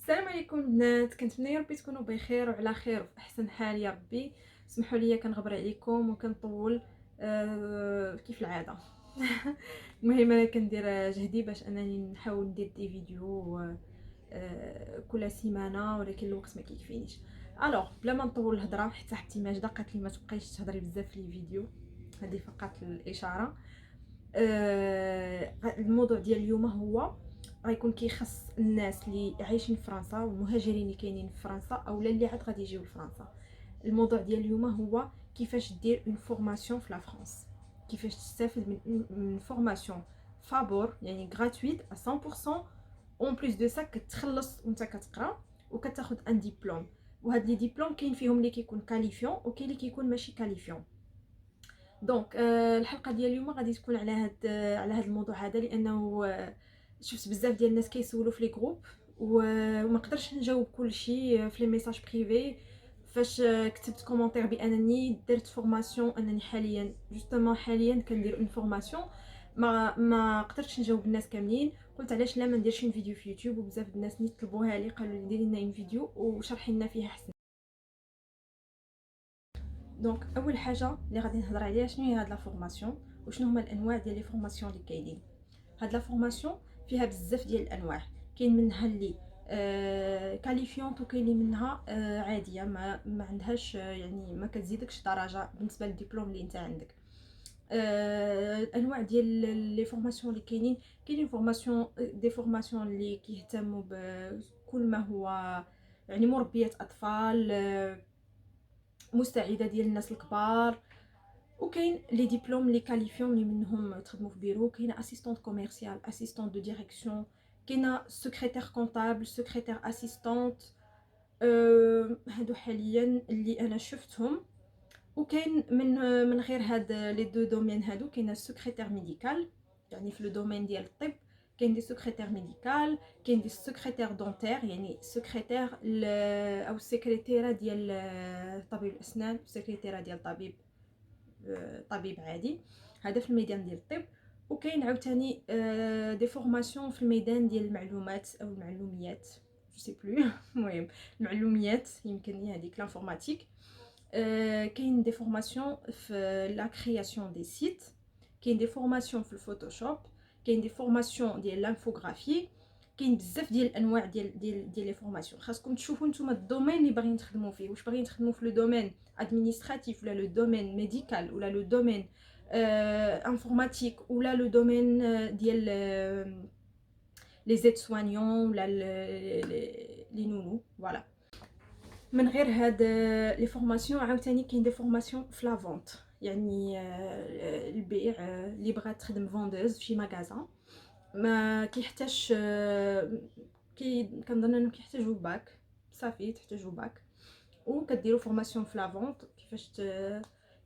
السلام عليكم البنات، كنتمنى يا ربي تكونوا بخير وعلى خير وفي احسن حال يا ربي. سمحوا لي كنغبر عليكم وكنطول كيف العاده. المهم انا كندير جهدي باش انني نحاول ندير دي فيديو كل سيمانه، ولكن الوقت ما كيكفينيش. الوغ بلا ما نطول الهضره، حتى حتى ماجده قالت لي ما تبقايش تهضري بزاف في الفيديو، هذه فقط الاشاره. الموضوع ديال اليوم هو غيكون كيخص الناس اللي عايشين في فرنسا والمهاجرين اللي كاينين في فرنسا اولا اللي عاد غادي يجيو لفرنسا. الموضوع ديال اليوم هو كيفاش دير اون فورماسيون في لا فرنسا، كيفاش تستافد من فورماسيون فابور يعني غراتويت 100%. اون بليس دو سا كتخلص وانت كتقرا وكتاخذ ان ديبلوم، وهاد لي ديبلوم كاين فيهم اللي كيكون كاليفيون وكاين اللي كيكون ماشي كاليفيون. دونك الحلقه ديال اليوم غادي تكون على هذا الموضوع هذا، لانه شفت بزاف ديال الناس كيسولوا في لي جروب وما قدرتش نجاوب كلشي في لي ميساج بريفي. فاش كتبت كومونتير بانني درت فورماسيون، انني حاليا جوستومون حاليا كندير اون فورماسيون، ما قدرتش نجاوب الناس كاملين. قلت علاش لا ما نديرش فيديو في يوتيوب، وبزاف الناس نيت طلبوها لي قالوا لي ديري لنا اون فيديو وشرحي لنا فيها احسن. دونك اول حاجه اللي غادي نهضر عليها شنو هي هاد لا فورماسيون وشنو هما الانواع ديال لي فورماسيون اللي كاينين. هاد لا فورماسيون فيها بزاف ديال الانواع، كاين منها اللي كاليفيونط وكاين اللي منها عاديه ما عندهاش يعني ما كتزيدكش درجه بالنسبه للدبلوم اللي انت عندك. الانواع ديال لي فورماسيون اللي كاينين فورماسيون دي فورماسيون اللي كيهتموا بكل ما هو يعني مربيه اطفال، مساعده ديال الناس الكبار. وكاين لي ديبلوم لي كاليفيون اللي منهم تخدموا في بيرو، كاينه اسيستونت كوميرسيال، اسيستونت دو ديريكسيون، كاينه سكرتير كونطابل، سكرتير اسيستونت. هادو حاليا اللي انا شفتهم. وكاين من غير هاد لي دو دومين هادو كاينه سكرتير ميديكال، يعني في لو دومين ديال الطب كاين دي سكرتير ميديكال، كاين دي سكرتير دونتير يعني سكرتير او السكرتيره ديال طبيب الاسنان، سكرتيره ديال طبيب عادي، هذا في الميدان ديال الطب. وكاين عاوتاني دي فورماسيون في الميدان ديال المعلومات او المعلوميات، جو سي بلو. المهم المعلوميات يمكن هذيك لانفورماتيك. كاين دي فورماسيون في لا كرياسيون دي سيت، كاين دي فورماسيون في الفوتوشوب، كاين دي فورماسيون ديال لانفوغرافي. كاين بزاف ديال الانواع ديال لي فورماسيون. خاصكم تشوفوا نتوما الدومين اللي باغيين تخدموا فيه، واش باغيين تخدموا في لو دومين ادمينستراتيف ولا لو دومين ميديكال ولا لو دومين انفورماتيك ولا لو دومين ديال لي زيد سوانيون ولا لي نونو. فوالا. من غير هاد لي فورماسيون عاوتاني كاين دي فورماسيون في لا فونت، يعني البيع. اللي بغات تخدم فوندوز في شي ماغازان ما كيحتاجش كنظن انه كيحتاجوا باك، صافي تحتاجوا باك. وكديروا فورماسيون في لا فونت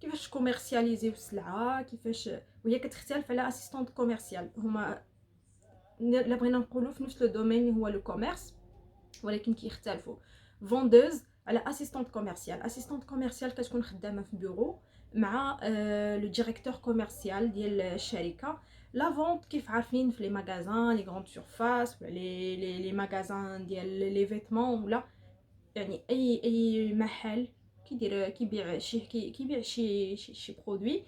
كيفاش كوميرسياليزيو السلعه، كيفاش وهي كتختلف على اسيستونت كوميرسيال. هما لا بغينا نقولوا في نفس لو دومين اللي هو لو كوميرس، ولكن كيختلفوا. فوندوز على اسيستونت كوميرسيال. اسيستونت كوميرسيال كتكون خدامه في بيرو مع لو ديريكتور كوميرسيال ديال الشركه. لا فونت كيف عارفين في لي ماغازان لي غروند سورفاس ولا لي ماغازان ديال لي فيتمون، ولا يعني اي محل كيبيع شي برودوي.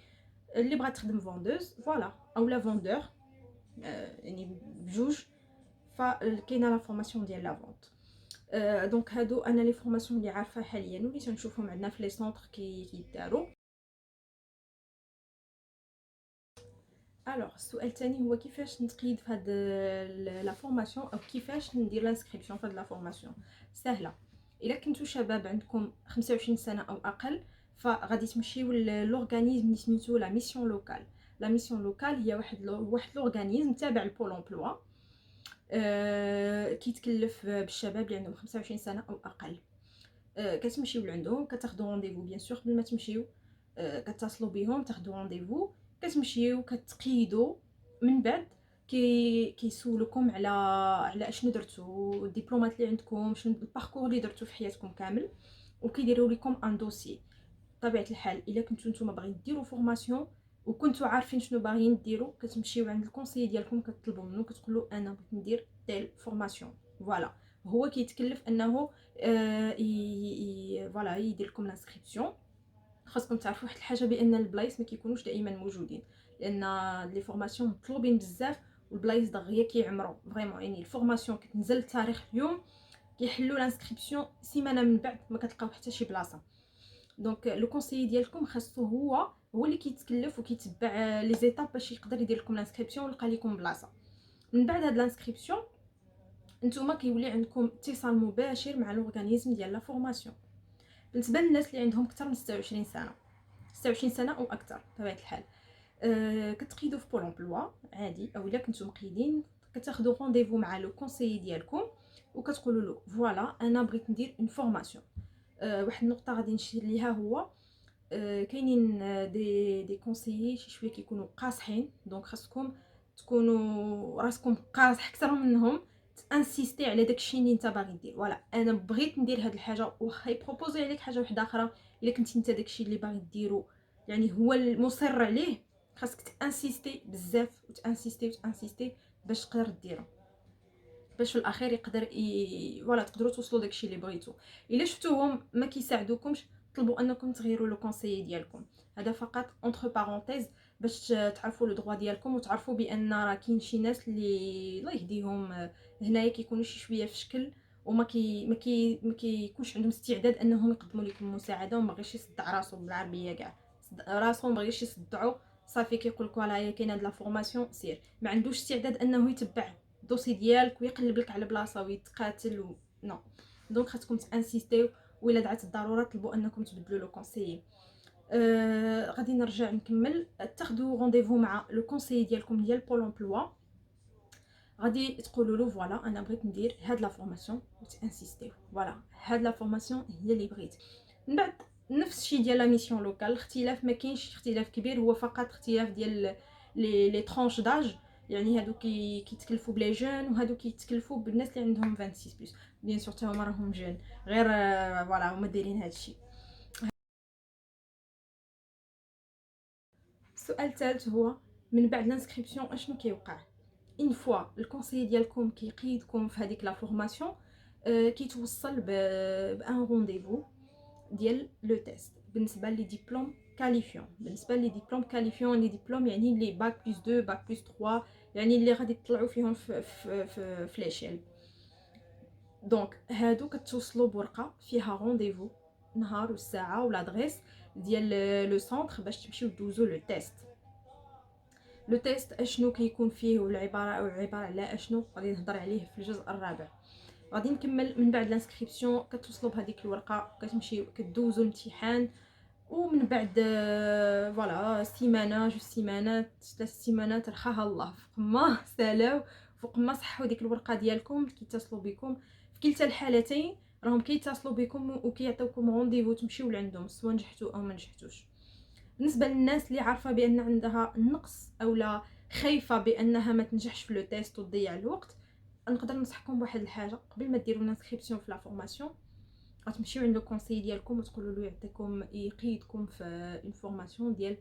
اللي بغات تخدم فوندوز فوالا او لا فوندور، يعني بجوج. فكاينه لا فورماسيون ديال لا فونت. دونك هادو انا لي فورماسيون اللي عارفه حاليا واللي تنشوفهم عندنا في لي سونتر كيداروا. الوغ السؤال الثاني هو كيفاش نتقيد في هاد لا فورماسيون او كيفاش ندير لانسكريبسيون في هاد لا فورماسيون. سهله. الا كنتو شباب عندكم 25 سنه او اقل فغادي تمشيو لورغانيزم اللي سميتو لا ميسيون لوكال. لا ميسيون لوكال هي واحد لورغانيزم تابع لبول امبلوا، كيتكلف بالشباب اللي عندهم 25 سنه او اقل. كتمشيو لعندهم كتاخذوا رونديفو بيان سور قبل ما تمشيو، كتصلوا بهم تاخذوا رونديفو، كتمشيو كتقيدوا. من بعد كيسولوكم على اشنو درتو، الدبلومات اللي عندكم، شنو الباركور اللي درتو في حياتكم كامل، وكيديروا لكم ان دوسي. بطبيعه الحال الا كنتو نتوما باغيين ديروا فورماسيون وكنتو عارفين شنو باغيين ديروا، كتمشيو عند الكونسيي ديالكم كتطلبوا منه كتقولوا انا بغيت ندير تيل فورماسيون. فوالا. هو كيتكلف انه فوالا يدير لكم لانسكريبسيون. خاصكم تعرفوا واحد الحاجه، بان البلايص ما كيكونوش دائما موجودين، لان لي فورماسيون مطلوبين بزاف والبلايص دغيا كيعمروا فريمون. يعني الفورماسيون كتنزل التاريخ اليوم كيحلوا لانسكريبسيون سيمانه من بعد ما كتلقاو حتى شي بلاصه. دونك لو كونسيي ديالكم خاصو هو اللي كيتكلف وكيتبع لي زيتاب باش يقدر يدير لكم لانسكريبسيون ويلقى لكم بلاصه. من بعد هاد لانسكريبسيون نتوما كيولي عندكم اتصال مباشر مع الاورغانيزم ديال لا فورماسيون. بالنسبه للناس اللي عندهم اكثر من 26 سنه، 26 سنه او اكثر بطبيعه الحال، كتقيدوا في بول امبلوا عادي، او الا كنتو مقيدين كتاخذوا رونديفو مع لو كونسيي ديالكم وكتقولوا له فوالا انا بغيت ندير اون فورماسيون. واحد النقطه غادي نشير ليها، هو كاينين دي كونسيي شي شويه كيكونوا قاصحين، دونك خاصكم تكونوا راسكم قاصح اكثر منهم، تانسيستي على داكشي اللي انت باغي دير. فوالا انا بغيت ندير هاد الحاجه، واخا يبروبوزي عليك حاجه واحده اخرى، الا كنتي انت داكشي اللي باغي ديرو يعني هو المصر عليه، خاصك تانسيستي بزاف وتانسيستي باش تقدر ديرو، باش في الاخير يقدر فوالا تقدروا توصلوا داكشي اللي بغيتو. الا شفتوهم ما كيساعدوكمش طلبوا انكم تغيروا لو كونسيي ديالكم. هذا فقط اونتر بارونتيز باش تعرفوا لو دروا ديالكم وتعرفوا بان راه كاين شي ناس اللي الله يهديهم هنايا كيكونوا شي شويه في شكل وما كي ما كيكونش عندهم استعداد انهم يقدموا لكم مساعده، وما بغيش يصدع راسو بالعربيه كاع راسهم ما بغيش يصدعوا صافي كيقول لك فوالا هي كاينه هاد لا فورماسيون سير، ما عندوش استعداد انه يتبع الدوسي ديالك ويقلب لك على بلاصه ويتقاتل نو. دونك خاصكم تانسيستيو، وإلا دعات الضروره طلبوا انكم تبدلوا لو كونسيي. غادي نرجع نكمل. تاخذوا رونديفو مع لو كونسيي ديالكم ديال بول امبلوا، غادي تقولوا له فوالا انا بغيت ندير هاد لا فورماسيون وتانسيستيو فوالا هاد لا فورماسيون هي اللي بغيت. من بعد نفس الشيء ديال لا ميسيون لوكال، الاختلاف ما كاينش اختلاف كبير، هو فقط اختلاف ديال لي ترونش داج. يعني هادو كيتكلفوا بلي جون وهادو كيتكلفوا بالناس اللي عندهم 26 بلس. بيان سور حتى هما راهم جون، غير فوالا هما دايرين هادشي. السؤال الثالث هو من بعد لانسكريبسيون اشنو كيوقع؟ اون فوا الكونسيي ديالكم كيقيدكم في هذيك لا فورماسيون، كيتوصل بان رونديفو ديال لو تيست بالنسبه لي ديبلوم كاليفيون. بالنسبه لي ديبلوم كاليفيون، لي ديبلوم يعني لي باك بلس 2 باك بلس 3، يعني اللي غادي تطلعوا فيهم في ليشيل. دونك هادو كتوصلوا بورقه فيها رونديفو نهار والساعه والادريس ديال لو سونتر باش تمشيو دوزو لو تيست. لو تيست اشنو كيكون فيه والعباره على اشنو غادي نهضر عليه في الجزء الرابع. غادي نكمل. من بعد لانسكريبسيون كتوصلوا بهذيك الورقه كتمشيو كدوزوا الامتحان، ومن بعد فوالا سيمانه جوج سيمانات 3 سيمانات رخاها الله فوق ما سالاو فوق ما صحوا ديك الورقه ديالكم كيتصلوا بكم. في كلتا الحالتين راهم كيتصلوا بكم وكيعطيوكم رونديفو تمشيو لعندهم سواء نجحتوا او ما نجحتوش. بالنسبه للناس اللي عارفه بان عندها نقص او لا خايفه بانها ما تنجحش في لو تيست وتضيع الوقت، نقدر ننصحكم بواحد الحاجه. قبل ما ديروا لانسكريبسيون في لا فورماسيون غتمشيو عند لو كونسيي ديالكم وتقولوا له يعطيكم يقيدكم في اون فورماسيون ديال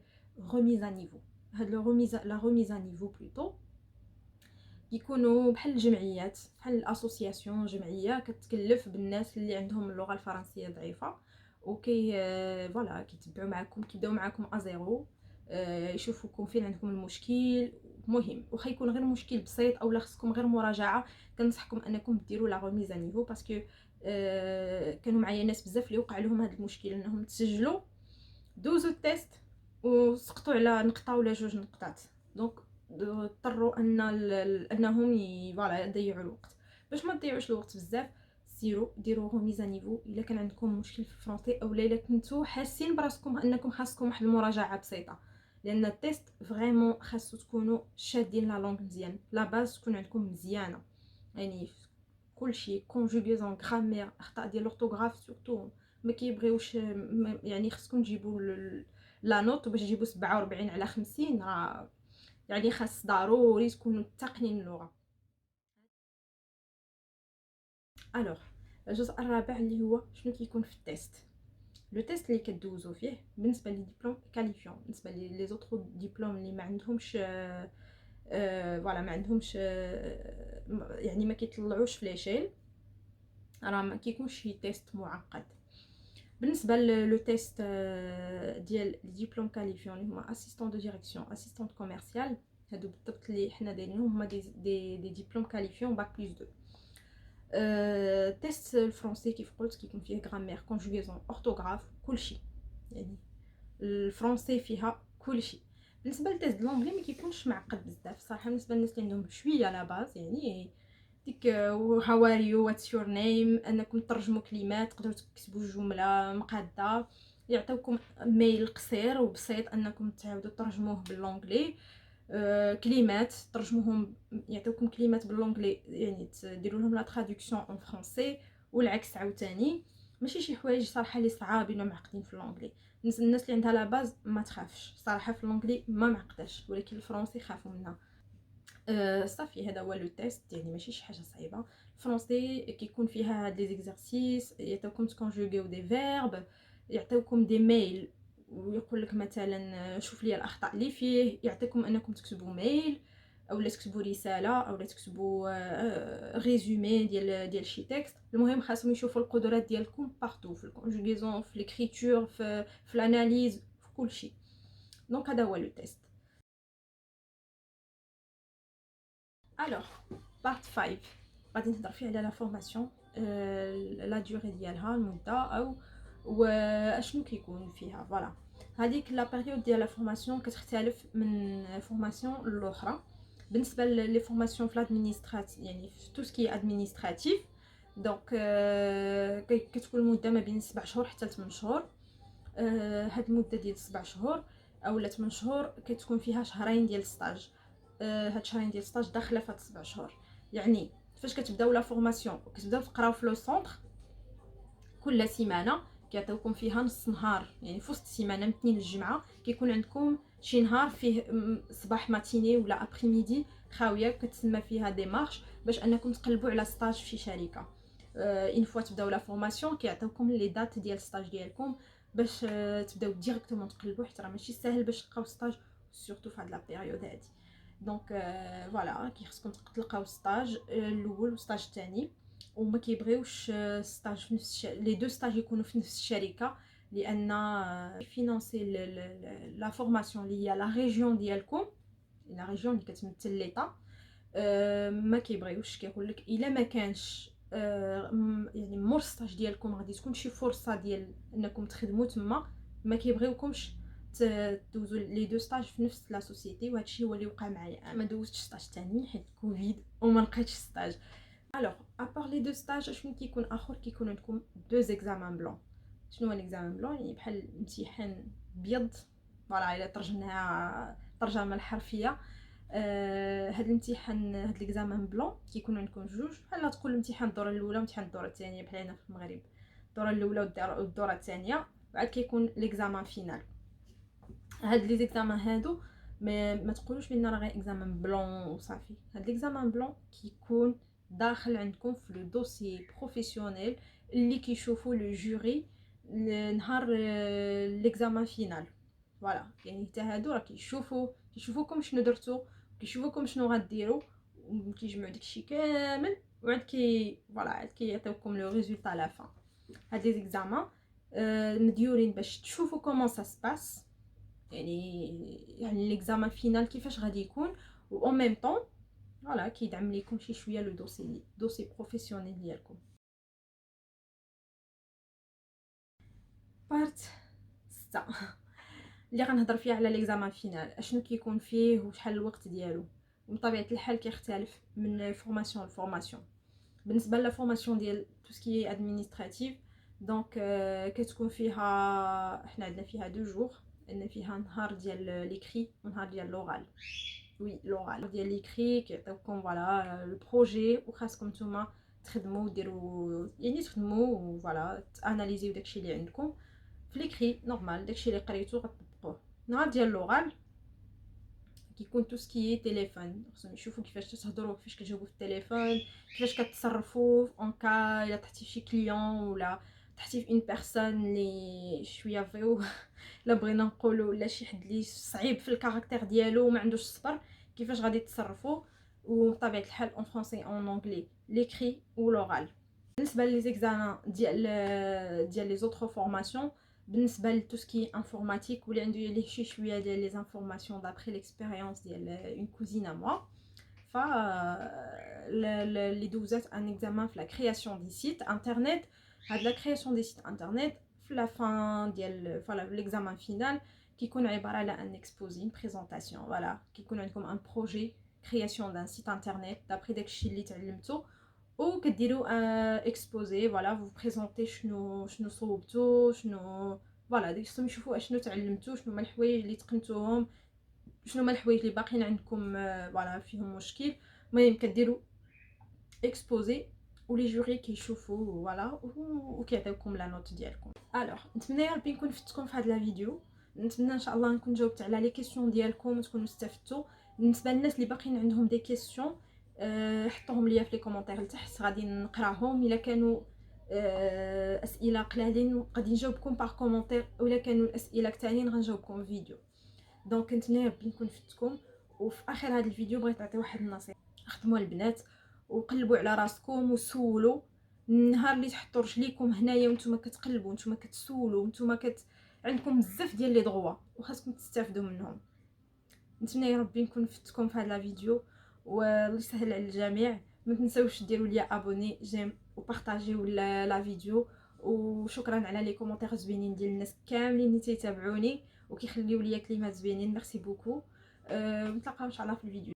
ريميز ا نيفو. هاد لا ريميز ا نيفو بلوتو يكونوا بحال الجمعيات، بحال الاسوسياسيون، جمعيه كتكلف بالناس اللي عندهم اللغه الفرنسيه ضعيفه، وكي فوالا كيتبعوا معكم، كيبداو معكم ازيرو، يشوفوكم فين عندكم المشكل. مهم واخا يكون غير مشكل بسيط او لا خصكم غير مراجعه، كنصحكم انكم ديروا لا ريميز ا نيفو. باسكو كانوا معايا ناس بزاف اللي وقع لهم هذا المشكل، انهم تسجلوا دوزو التيست وسقطوا على نقطه ولا جوج نقطات، دونك اضطروا انهم فوالا يضيعوا الوقت. باش ما تضيعوش الوقت بزاف ديروا ريميز ا نيفو الا كان عندكم مشكل في الفرونسي او الا كنتو حاسين براسكم انكم خاصكم واحد المراجعه بسيطه، لان التيست فريمون خاصو تكونوا شادين لا لونغ مزيان، لا باز تكون عندكم مزيانه، يعني كلشي كونجوغيزون غرامير اخطاء ديال لورتوغراف سورتو ما كيبغيوش، يعني خصكم تجيبوا لا نوت باش تجيبوا 47 على 50 راه يعني خاص ضروري تكونوا متقنين اللغه. الوغ الجزء الرابع اللي هو شنو كيكون في التيست. لو تيست اللي كدوزو فيه بالنسبه لي ديبلوم كاليفيون، بالنسبه لي زوطرو ديبلوم اللي ما عندهمش فوالا ما عندهمش يعني ما كيطلعوش في ليشيل، راه ما كيكونش شي تيست معقد. بالنسبه لو تيست ديال ديبلوم كاليفيون اللي هما اسيستون دو ديريكسيون اسيستون كوميرسيال، هادو بالضبط اللي حنا دايرينهم هما دي ديبلوم كاليفيون باك بلس 2. تيست الفرنسي كيف قلت كيكون فيه غرامير كونجوغيزون اورتوغراف كلشي، يعني الفرنسي فيها كلشي. بالنسبه للتيست لونجلي ما كيكونش معقد بزاف صراحه، بالنسبه للناس اللي عندهم شويه لا باز، يعني ديك هاو ار يو واتس يور نيم، انكم ترجموا كلمات، تقدروا تكتبوا جمله مقاده، يعطيوكم ميل قصير وبسيط انكم تعاودوا ترجموه باللونجلي. كلمات ترجموهم، يعطيوكم كلمات باللونجلي يعني ديروا لهم لا تراديكسيون اون فرونسي، والعكس عاوتاني. ماشي شي حوايج صراحه اللي صعابين ومعقدين في اللونجلي. الناس اللي عندها لا باز ما تخافش صراحه، في اللونجلي ما معقداش، ولكن الفرنسي خافوا منها. صافي هذا هو لو تيست، يعني ماشي شي حاجه صعيبه. الفرنسي كيكون فيها هاد لي زيكزارسيس، يعطيوكم تكونجوغيو دي فيرب، يعطيوكم دي ميل ويقول لك مثلا شوف لي الاخطاء اللي فيه، يعطيكم انكم تكتبوا ميل اولا تكتبوا رساله اولا تكتبوا ريزومي ديال شي تكست. المهم خاصهم يشوفوا القدرات ديالكم بارتو، في الكونجوغيزون، في ليكريتور، في الاناليز، في كل شيء. دونك هذا هو لو تيست. الوغ بارت 5 غادي نهضر فيه على لا فورماسيون، لا دوري ديالها، المده او واشنو كيكون فيها. فوالا هذيك لا بيريود ديال لا فورماسيون كتختلف من فورماسيون للاخرى. بالنسبه لي فورماسيون في لادمينسترات، يعني في تو سكي ادمينستراتيف، دونك كتكون المده ما بين 7 شهور حتى 8 شهور. هاد المده ديال 7 شهور اولا 8 شهور كتكون فيها شهرين ديال ستاج. هاد شهرين ديال ستاج داخله في هاد 7 شهور. يعني فاش كتبداو لا فورماسيون وكتبداو تقراو في لو سونتر، كل سيمانه كيعطيوكم فيها نص نهار، يعني في وسط السيمانه من الاثنين للجمعه كيكون عندكم شي نهار فيه صباح ماتيني ولا ابري ميدي خاويه كتسمى فيها ديمارش، باش انكم تقلبوا على ستاج في شركه. اون فوا تبداو لا فورماسيون كيعطيوكم لي دات ديال ستاج ديالكم باش تبداو ديريكتومون تقلبوا، حيت راه ماشي ساهل باش تلقاو ستاج سورتو في هاد لا بيريود هادي. دونك فوالا كيخصكم تلقاو ستاج الاول والستاج الثاني، وما كيبغيوش ستاج في نفس لي دو ستاج يكونوا في نفس الشركه، لان فينانسي لا فورماسيون اللي هي لا ريجيون ديالكم، لا ريجيون اللي كتمثل ليطا. ما كيبغيوش، كيقول لك الا ما كانش يعني مور ستاج ديالكم غادي تكون شي فرصه ديال انكم تخدموا تما، ما كيبغيوكمش دوزو لي دو ستاج في نفس لا سوسيتي. وهادشي هو اللي وقع معايا، ما دوزتش ستاج ثاني حيت كوفيد وما لقيتش ستاج. الوغ ابار لي دو ستاج شنو كيكون اخر؟ كيكون عندكم دو زيكزامان بلون. شنو هو ليكزامان بلون؟ يعني بحال امتحان بيض، فوالا الا ترجمناها الترجمه الحرفيه. هاد الامتحان، هاد ليكزامان بلون كيكون عندكم جوج، بحال تقول الامتحان الدوره الاولى وامتحان الدوره الثانيه بحال هنا في المغرب، الدوره الاولى والدوره الثانيه، بعد كيكون ليكزامان فينال. هاد لي زيكزامان هادو ما تقولوش بان راه غير اكزامان بلون وصافي. هاد ليكزامان بلون كيكون داخل عندكم في لو دوسي بروفيسيونيل اللي كيشوفوا لو جوري نهار ليكزامان فينال. فوالا يعني حتى هادو راه كيشوفوكم شنو درتو، كيشوفوكم شنو غديروا، وكيجمعوا داكشي كامل، وعاد فوالا عاد كيعطيوكم لو ريزولطا لا فان. هاد لي زيكزامان مديورين باش تشوفوا كومون سا سباس، يعني ليكزامان فينال كيفاش غادي يكون، و اون ميم طون فوالا كيدعم ليكم شي شويه لو دوسي بروفيسيونيل ديالكم. بارت 6 اللي غنهضر فيها على ليكزامان فينال، اشنو كيكون فيه وشحال الوقت ديالو. وبطبيعه الحال كيختلف من فورماسيون لفورماسيون. بالنسبه لا فورماسيون ديال تو سكي ادمينستراتيف، دونك كتكون فيها، حنا عندنا فيها دو جور، عندنا فيها نهار ديال ليكري ونهار ديال لوغال. وي لوغال ديال ليكري كيعطيوكم فوالا البروجي، وخاصكم نتوما تخدموا ديروا يعني تخدموا فوالا تاناليزيو داكشي اللي عندكم. في ليكري نورمال داكشي اللي قريتو غتطبقوه. نهار ديال لوغال كيكون تو سكي تيليفون، خصهم يشوفوا كيفاش تهضروا، كيفاش كتجاوبوا في التليفون، كيفاش كتصرفوا اون كا الا طحتي في كليون ولا طحتي في اون بيرسون اللي شويه فيو لا بغينا نقولوا ولا شي حد اللي صعيب في الكاركتير ديالو وما عندوش الصبر، كيفاش غادي تصرفوا. وبطبيعه الحال اون فرونسي اون انجلي ليكري و لوغال. بالنسبه لي زيكزامان ديال لي زوتر فورماسيون، بالنسبه لتو سكي انفورماتيك واللي عنده ليه شي شويه ديال لي انفورماسيون دابري ليكسبيريونس ديال اون كوزين ا موا، ف اللي دوزات ان اكزامان في لا كرياسيون دي سيت انترنت. هاد لا كرياسيون دي سيت انترنت في لا فان ديال فوالا ليكزامان فينال كيكون عباره على ان اكسبوزي اون بريزونطاسيون. فوالا كيكون عندكم ان بروجي كرياسيون دان سيت انترنت دابري داكشي اللي تعلمتو، وكديروا اكسبوزي. فوالا فو بريزونطي شنو صوبتو، شنو فوالا ديك السم يشوفوا اشنو تعلمتو، شنو هما الحوايج اللي تقنتوهم، شنو هما الحوايج اللي باقيين عندكم فوالا فيهم مشكل. المهم كديروا اكسبوزي ولي جوري كيشوفوا فوالا وكيعطيوكم لا نوت ديالكم. الوغ نتمنى يا ربي نكون فدتكم في هذا لا فيديو، نتمنى ان شاء الله نكون جاوبت على لي كيسيون ديالكم وتكونوا استفدتوا. بالنسبه للناس اللي باقيين عندهم دي كيسيون حطوهم ليا في لي كومونتير لتحت غادي نقراهم. الا كانوا اسئله قلالين غادي نجاوبكم باغ كومونتير، ولا كانوا الاسئله كتانين غنجاوبكم فيديو. دونك نتمنى ربي نكون فدتكم. وفي اخر هذا الفيديو بغيت نعطي واحد النصيحه، خدموا البنات وقلبوا على راسكم وسولوا. النهار اللي تحطوا رجليكم هنايا وانتم كتقلبوا وانتم كتسولوا وانتم عندكم بزاف ديال لي دغوا وخاصكم تستافدوا منهم. نتمنى يا ربي نكون فدتكم في هذا الفيديو والله يسهل على الجميع. ما تنساوش ديروا لي ابوني جيم وبارطاجيو لا فيديو. وشكرا على لي كومونتير زوينين ديال الناس كاملين اللي تيتابعوني وكيخليو لي كلمات زوينين. ميرسي بوكو. نتلاقاو ان شاء الله في الفيديو.